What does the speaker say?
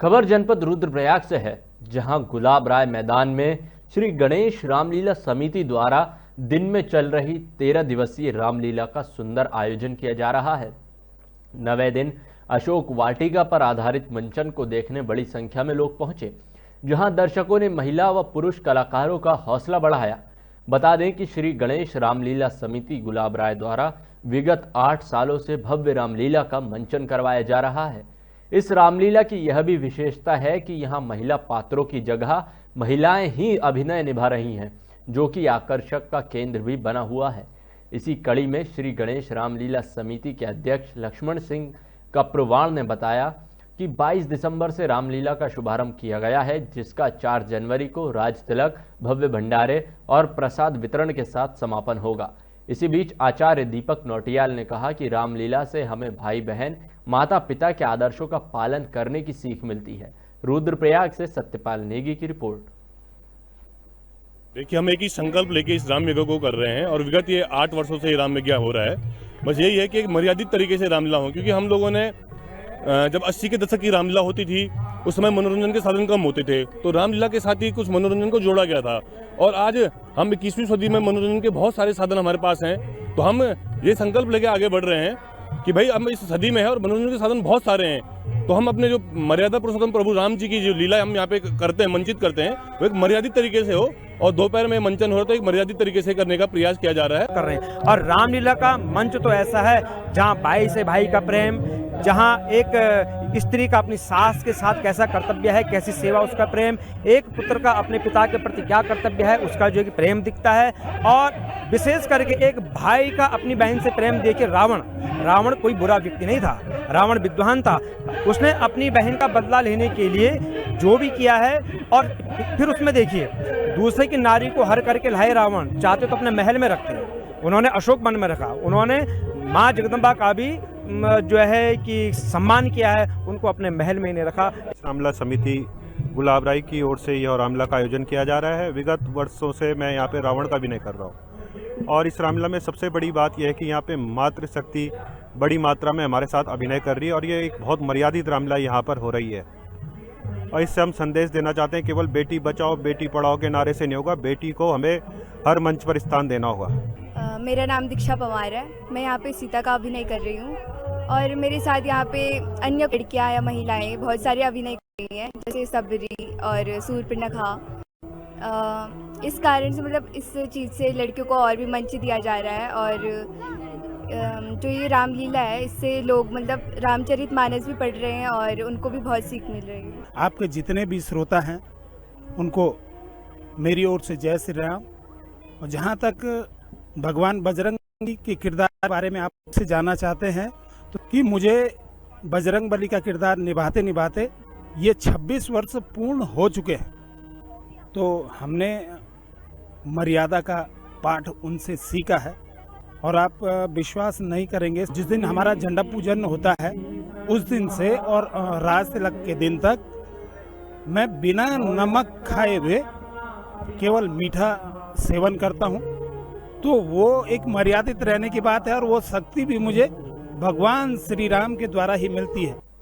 खबर जनपद रुद्रप्रयाग से है, जहां गुलाब राय मैदान में श्री गणेश रामलीला समिति द्वारा दिन में चल रही 13 दिवसीय रामलीला का सुंदर आयोजन किया जा रहा है। नवे दिन अशोक वाटिका पर आधारित मंचन को देखने बड़ी संख्या में लोग पहुंचे, जहां दर्शकों ने महिला व पुरुष कलाकारों का हौसला बढ़ाया। बता दें कि श्री गणेश रामलीला समिति गुलाब राय द्वारा विगत 8 सालों से भव्य रामलीला का मंचन करवाया जा रहा है। इस रामलीला की यह भी विशेषता है कि यहाँ महिला पात्रों की जगह महिलाएं ही अभिनय निभा रही हैं, जो कि आकर्षक का केंद्र भी बना हुआ है। इसी कड़ी में श्री गणेश रामलीला समिति के अध्यक्ष लक्ष्मण सिंह कप्रवाण ने बताया कि 22 दिसंबर से रामलीला का शुभारंभ किया गया है, जिसका 4 जनवरी को राज तिलक, भव्य भंडारे और प्रसाद वितरण के साथ समापन होगा। इसी बीच आचार्य दीपक नौटियाल ने कहा कि रामलीला से हमें भाई बहन, माता पिता के आदर्शों का पालन करने की सीख मिलती है। रुद्रप्रयाग से सत्यपाल नेगी की रिपोर्ट। देखिए, हम एक ही संकल्प लेके इस राम यज्ञ को कर रहे हैं और विगत ये 8 वर्षों से ये राम यज्ञ हो रहा है। बस यही है कि एक मर्यादित तरीके से रामलीला हो, क्योंकि हम लोगों ने जब 80 के दशक की रामलीला होती थी उस समय मनोरंजन के साधन कम होते थे, तो रामलीला के साथ ही कुछ मनोरंजन को जोड़ा गया था। और आज हम 21वीं सदी में मनोरंजन के बहुत सारे साधन हमारे पास हैं, तो हम ये संकल्प लेके आगे बढ़ रहे हैं कि भाई हम इस सदी में है और मनोरंजन के साधन बहुत सारे हैं, तो हम अपने जो मर्यादा पुरुषोत्तम प्रभु राम जी की जो लीला हम यहाँ पे करते हैं, मंचित करते हैं, वो एक मर्यादित तरीके से हो। और दोपहर में मंचन हो रहा तो एक मर्यादित तरीके से करने का प्रयास किया जा रहा है कर रहे हैं। और रामलीला का मंच तो ऐसा है जहाँ भाई से भाई का प्रेम, जहाँ एक स्त्री का अपनी सास के साथ कैसा कर्तव्य है, कैसी सेवा, उसका प्रेम, एक पुत्र का अपने पिता के प्रति क्या कर्तव्य है, उसका जो है प्रेम दिखता है। और विशेष करके एक भाई का अपनी बहन से प्रेम देखिए। रावण कोई बुरा व्यक्ति नहीं था, रावण विद्वान था। उसने अपनी बहन का बदला लेने के लिए जो भी किया है, और फिर उसमें देखिए दूसरे की नारी को हर करके लाए रावण, चाहते तो अपने महल में रखते हैं, उन्होंने अशोक वन में रखा। उन्होंने माँ जगदम्बा का भी जो है कि सम्मान किया है, उनको अपने महल में ही नहीं रखा। रामलीला समिति गुलाब राय की ओर से यह रामलीला का आयोजन किया जा रहा है। विगत वर्षों से मैं यहाँ पे रावण का अभिनय कर रहा हूँ, और इस रामलीला में सबसे बड़ी बात यह है कि यहाँ पे मातृशक्ति बड़ी मात्रा में हमारे साथ अभिनय कर रही है, और ये एक बहुत मर्यादित रामलीला यहाँ पर हो रही है। और इससे हम संदेश देना चाहते हैं, केवल बेटी बचाओ बेटी पढ़ाओ के नारे से नहीं होगा, बेटी को हमें हर मंच पर स्थान देना होगा। मेरा नाम दीक्षा पवार है, मैं यहाँ पे सीता का अभिनय कर रही हूँ, और मेरे साथ यहाँ पे अन्य लड़कियाँ या महिलाएं बहुत सारे अभिनय कर रही हैं, जैसे सबरी और सूर्पनखा। इस कारण से मतलब इस चीज़ से लड़कियों को और भी मंच दिया जा रहा है। और जो ये रामलीला है, इससे लोग मतलब रामचरितमानस भी पढ़ रहे हैं और उनको भी बहुत सीख मिल रही है। आपके जितने भी श्रोता हैं उनको मेरी ओर से जय श्री राम। और जहाँ तक भगवान बजरंग के किरदार के बारे में आपसे जानना चाहते हैं, तो कि मुझे बजरंग बली का किरदार निभाते निभाते ये 26 वर्ष पूर्ण हो चुके हैं, तो हमने मर्यादा का पाठ उनसे सीखा है। और आप विश्वास नहीं करेंगे, जिस दिन हमारा झंडा पूजन होता है उस दिन से और राज तिलक के दिन तक मैं बिना नमक खाए हुए केवल मीठा सेवन करता हूँ। तो वो एक मर्यादित रहने की बात है, और वो शक्ति भी मुझे भगवान श्री राम के द्वारा ही मिलती है।